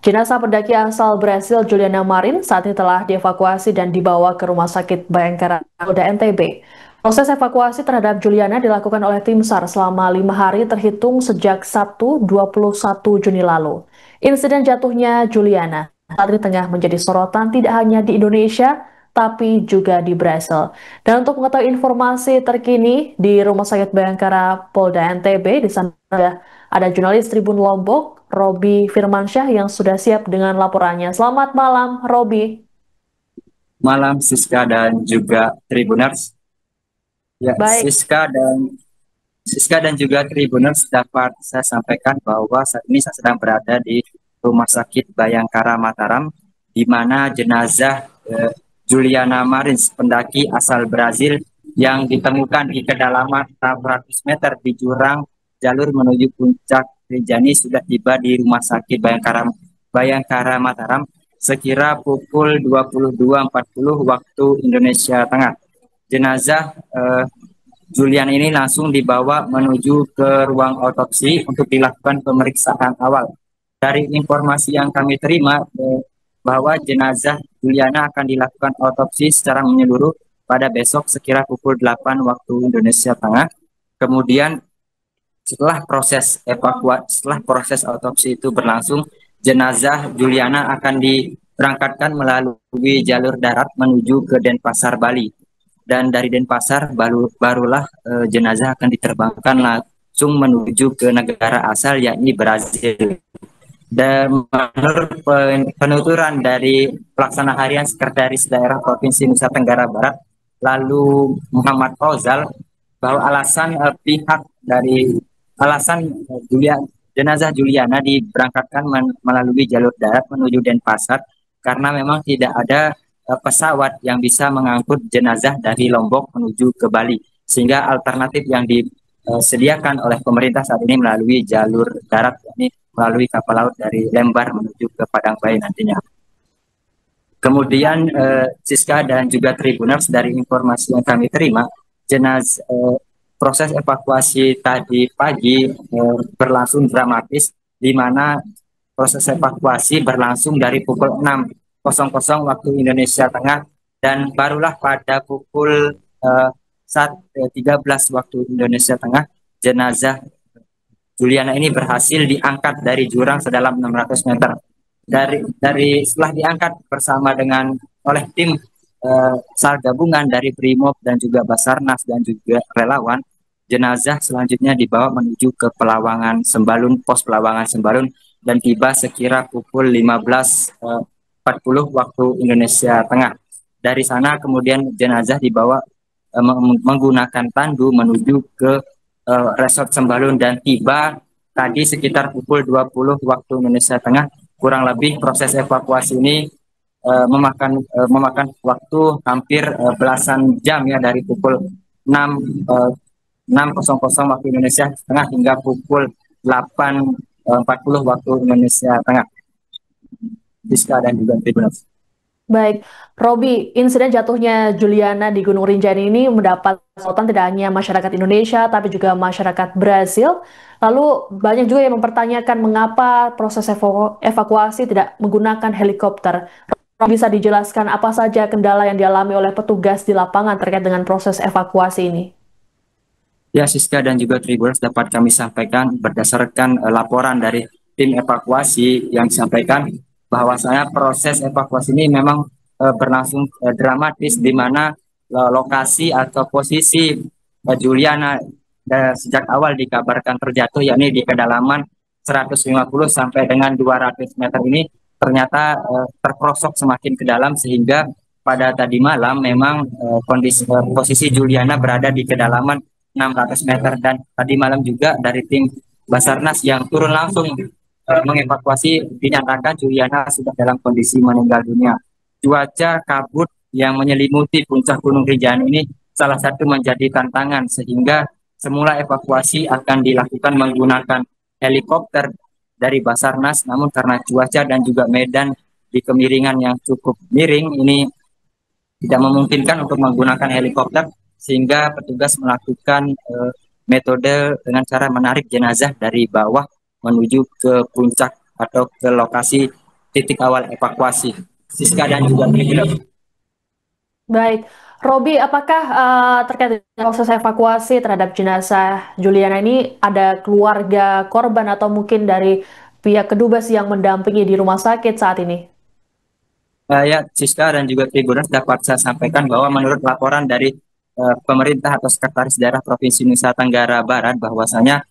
Jenazah pendaki asal Brasil Juliana Marin saat ini telah dievakuasi dan dibawa ke Rumah Sakit Bayangkara Polda NTB. Proses evakuasi terhadap Juliana dilakukan oleh tim SAR selama 5 hari terhitung sejak Sabtu 21 Juni lalu. Insiden jatuhnya Juliana saat ini tengah menjadi sorotan tidak hanya di Indonesia, tapi juga di Brasil. Dan untuk mengetahui informasi terkini di Rumah Sakit Bayangkara Polda NTB, di sana ada jurnalis Tribun Lombok, Robi Firmansyah yang sudah siap dengan laporannya. Selamat malam, Robi. Malam Siska dan juga Tribuners. Ya, Baik, Siska dan juga Tribuners dapat saya sampaikan bahwa saat ini saya sedang berada di Rumah Sakit Bayangkara Mataram, di mana jenazah Juliana Marins, pendaki asal Brazil yang ditemukan di kedalaman 600 meter di jurang jalur menuju puncak Rinjani sudah tiba di Rumah Sakit Bayangkara Mataram sekira pukul 22.40 waktu Indonesia Tengah. Jenazah Julian ini langsung dibawa menuju ke ruang otopsi untuk dilakukan pemeriksaan awal. Dari informasi yang kami terima, bahwa jenazah Juliana akan dilakukan otopsi secara menyeluruh pada besok sekira pukul 8 waktu Indonesia Tengah. Kemudian setelah proses otopsi itu berlangsung, jenazah Juliana akan diberangkatkan melalui jalur darat menuju ke Denpasar, Bali. Dan dari Denpasar barulah jenazah akan diterbangkan langsung menuju ke negara asal yakni Brazil. Dan menurut penuturan dari pelaksana harian Sekretaris Daerah Provinsi Nusa Tenggara Barat, lalu Muhammad Fauzal, bahwa alasan jenazah Juliana diberangkatkan melalui jalur darat menuju Denpasar karena memang tidak ada pesawat yang bisa mengangkut jenazah dari Lombok menuju ke Bali, sehingga alternatif yang disediakan oleh pemerintah saat ini melalui jalur darat, yakni melalui kapal laut dari Lembar menuju ke Padang Bayi nantinya. Kemudian Siska dan juga Tribuners, dari informasi yang kami terima, proses evakuasi tadi pagi berlangsung dramatis, di mana proses evakuasi berlangsung dari pukul 6.00 waktu Indonesia Tengah, dan barulah pada pukul 13 waktu Indonesia Tengah jenazah Juliana ini berhasil diangkat dari jurang sedalam 600 meter. Dari setelah diangkat bersama dengan oleh tim SAR gabungan dari Brimob dan juga Basarnas dan juga relawan, jenazah selanjutnya dibawa menuju ke Pelawangan Sembalun, pos Pelawangan Sembalun, dan tiba sekira pukul 15.40 waktu Indonesia Tengah. Dari sana kemudian jenazah dibawa menggunakan tandu menuju ke Resort Sembalun dan tiba tadi sekitar pukul 20 waktu Indonesia Tengah. Kurang lebih proses evakuasi ini memakan waktu hampir belasan jam, ya, dari pukul 6.00 waktu Indonesia Tengah hingga pukul 8.40 waktu Indonesia Tengah. Biska dan juga Tribuners. baik. Robi, insiden jatuhnya Juliana di Gunung Rinjani ini mendapat sorotan tidak hanya masyarakat Indonesia, tapi juga masyarakat Brasil. Lalu banyak juga yang mempertanyakan mengapa proses evakuasi tidak menggunakan helikopter. Bisa dijelaskan apa saja kendala yang dialami oleh petugas di lapangan terkait dengan proses evakuasi ini? Ya, Siska dan juga Tribuners, dapat kami sampaikan berdasarkan laporan dari tim evakuasi yang disampaikan bahwasanya proses evakuasi ini memang berlangsung dramatis, di mana lokasi atau posisi Juliana sejak awal dikabarkan terjatuh, yakni di kedalaman 150 sampai dengan 200 meter ini ternyata terperosok semakin ke dalam, sehingga pada tadi malam memang posisi Juliana berada di kedalaman 600 meter, dan tadi malam juga dari tim Basarnas yang turun langsung mengevakuasi dinyatakan Juliana sudah dalam kondisi meninggal dunia. Cuaca kabut yang menyelimuti puncak Gunung Rinjani ini salah satu menjadi tantangan, sehingga semula evakuasi akan dilakukan menggunakan helikopter dari Basarnas, namun karena cuaca dan juga medan di kemiringan yang cukup miring ini tidak memungkinkan untuk menggunakan helikopter, sehingga petugas melakukan metode dengan cara menarik jenazah dari bawah menuju ke puncak atau ke lokasi titik awal evakuasi. Siska dan juga Tribuners. Baik, Robi, apakah terkait dengan proses evakuasi terhadap jenazah Juliana ini ada keluarga korban atau mungkin dari pihak kedubes yang mendampingi di rumah sakit saat ini? Ya, Siska dan juga Tribuners, dapat saya sampaikan bahwa menurut laporan dari pemerintah atau Sekretaris Daerah Provinsi Nusa Tenggara Barat, bahwasanya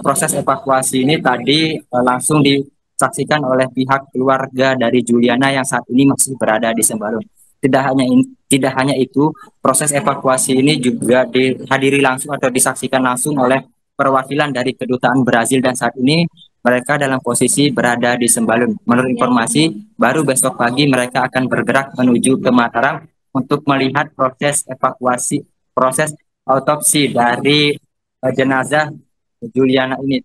proses evakuasi ini tadi langsung disaksikan oleh pihak keluarga dari Juliana yang saat ini masih berada di Sembalun. Tidak hanya itu, proses evakuasi ini juga dihadiri langsung atau disaksikan langsung oleh perwakilan dari kedutaan Brazil, dan saat ini mereka dalam posisi berada di Sembalun. Menurut informasi, baru besok pagi mereka akan bergerak menuju ke Mataram untuk melihat proses evakuasi, proses autopsi dari jenazah Juliana ini.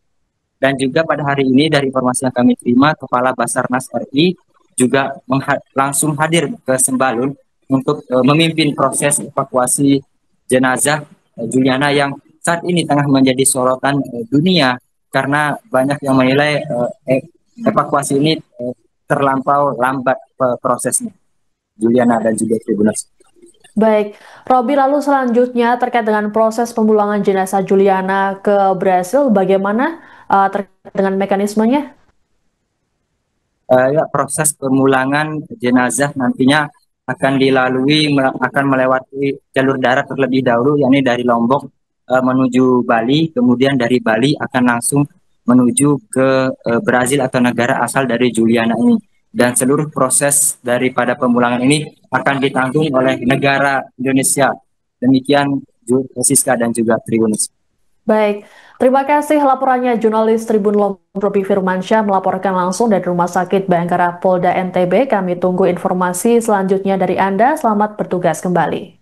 Dan juga pada hari ini dari informasi yang kami terima, Kepala Basarnas RI juga langsung hadir ke Sembalun untuk memimpin proses evakuasi jenazah Juliana yang saat ini tengah menjadi sorotan dunia karena banyak yang menilai evakuasi ini terlampau lambat prosesnya. Juliana dan juga Tribuners. Baik, Robi, lalu selanjutnya terkait dengan proses pemulangan jenazah Juliana ke Brasil, bagaimana terkait dengan mekanismenya? Ya, proses pemulangan jenazah nantinya akan melewati jalur darat terlebih dahulu, yakni dari Lombok menuju Bali, kemudian dari Bali akan langsung menuju ke Brazil atau negara asal dari Juliana ini. Dan seluruh proses daripada pemulangan ini akan ditanggung oleh negara Indonesia. Demikian Siska dan juga Tribuners. Baik, terima kasih laporannya jurnalis Tribun Lombok Robi Firmansyah melaporkan langsung dari Rumah Sakit Bayangkara Polda NTB. Kami tunggu informasi selanjutnya dari Anda. Selamat bertugas kembali.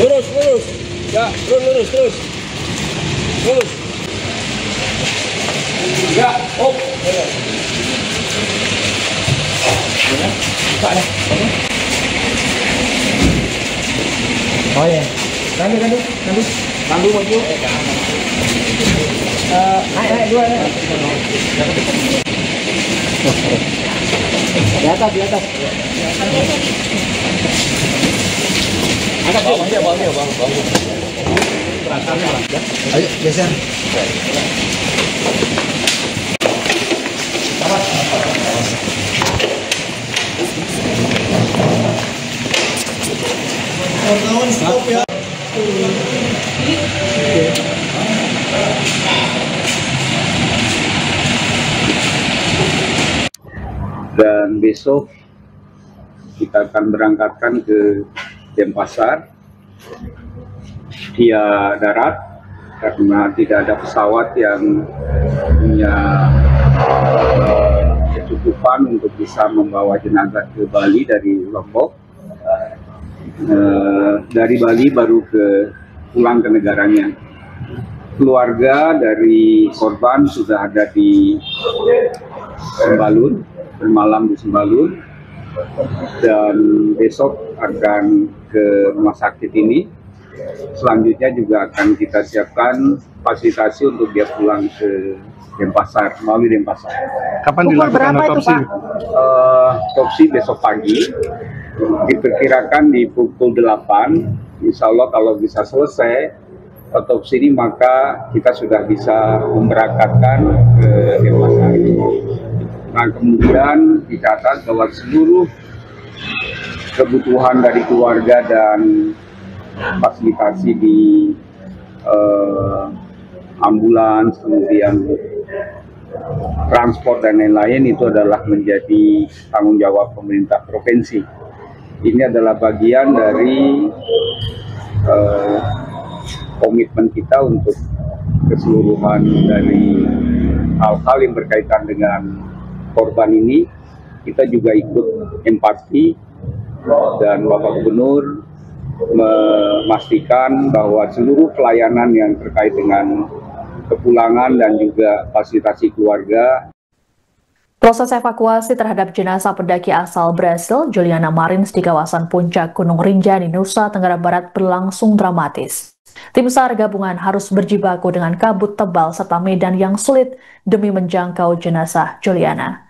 Lurus, lurus. Ya, lurus, terus. Lurus. Ya, op. Oh ya, nanti Tandu maju. naik dua ya. Di atas. Bawang dia. Ayo, geser. Stop ya. Dan besok kita akan berangkatkan ke Denpasar via darat karena tidak ada pesawat yang punya kecukupan untuk bisa membawa jenazah ke Bali dari Lombok. Dari Bali baru pulang ke negaranya. Keluarga dari korban sudah ada di Sembalun, bermalam di Sembalun, dan besok akan ke rumah sakit ini. Selanjutnya juga akan kita siapkan fasilitasi untuk dia pulang ke Denpasar, melalui Denpasar. Kapan dilakukan otopsi? Otopsi besok pagi, diperkirakan di pukul 8. Insya Allah kalau bisa selesai otopsi ini, maka kita sudah bisa memberangkatkan ke Denpasar. Nah, kemudian dicatat bahwa seluruh kebutuhan dari keluarga dan fasilitasi di ambulans, kemudian transport dan lain-lain itu adalah menjadi tanggung jawab pemerintah provinsi. Ini adalah bagian dari komitmen kita untuk keseluruhan dari hal-hal yang berkaitan dengan korban ini. Kita juga ikut empati, dan Bapak Gubernur memastikan bahwa seluruh pelayanan yang terkait dengan kepulangan dan juga fasilitasi keluarga. Proses evakuasi terhadap jenazah pendaki asal Brasil, Juliana Marins, di kawasan puncak Gunung Rinjani, Nusa Tenggara Barat berlangsung dramatis. Tim SAR gabungan harus berjibaku dengan kabut tebal serta medan yang sulit demi menjangkau jenazah Juliana.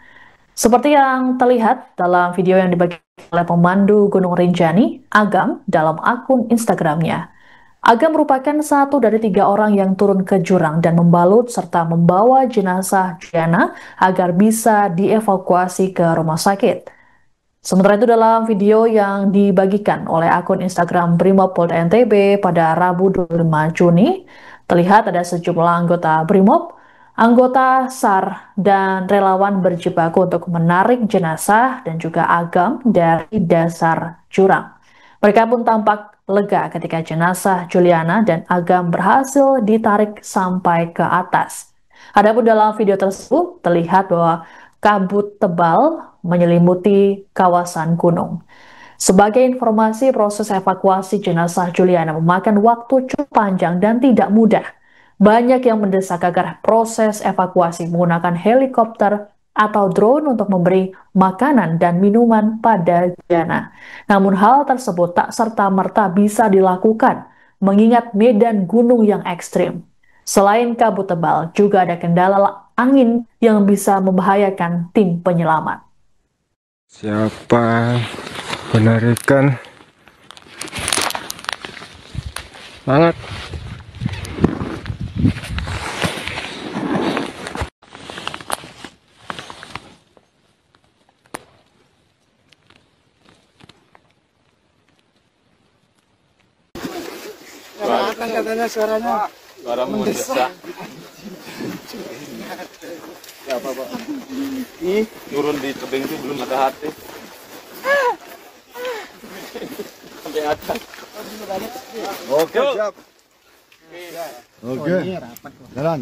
Seperti yang terlihat dalam video yang dibagikan oleh pemandu Gunung Rinjani, Agam, dalam akun Instagramnya. Agam merupakan satu dari 3 orang yang turun ke jurang dan membalut serta membawa jenazah Juliana agar bisa dievakuasi ke rumah sakit. Sementara itu, dalam video yang dibagikan oleh akun Instagram Brimob Polda NTB pada Rabu 25 Juni, terlihat ada sejumlah anggota Brimob, anggota SAR, dan relawan berjibaku untuk menarik jenazah dan juga Agam dari dasar jurang. Mereka pun tampak lega ketika jenazah Juliana dan Agam berhasil ditarik sampai ke atas. Adapun dalam video tersebut terlihat bahwa kabut tebal menyelimuti kawasan gunung. Sebagai informasi, proses evakuasi jenazah Juliana memakan waktu cukup panjang dan tidak mudah. Banyak yang mendesak agar proses evakuasi menggunakan helikopter atau drone untuk memberi makanan dan minuman pada Juliana. Namun hal tersebut tak serta-merta bisa dilakukan mengingat medan gunung yang ekstrim. Selain kabut tebal, juga ada kendala angin yang bisa membahayakan tim penyelamat. Siapa penarikan? Semangat. Katanya suaranya suara mendesak. Ya apa Pak? Ini turun di tebing itu belum ada hati. Sampai atas. Oke, siap. Oke. Jalan.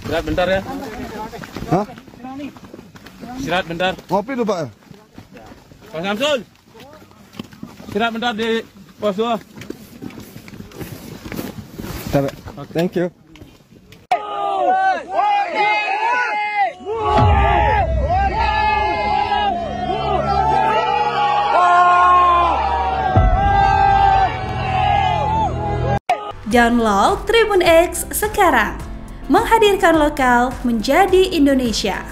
Istirahat bentar ya. Hah? Istirahat bentar. Ngopi dulu Pak. Pak Samsul. Istirahat bentar di pos 2. Thank you. Download Tribun X sekarang, menghadirkan lokal menjadi Indonesia.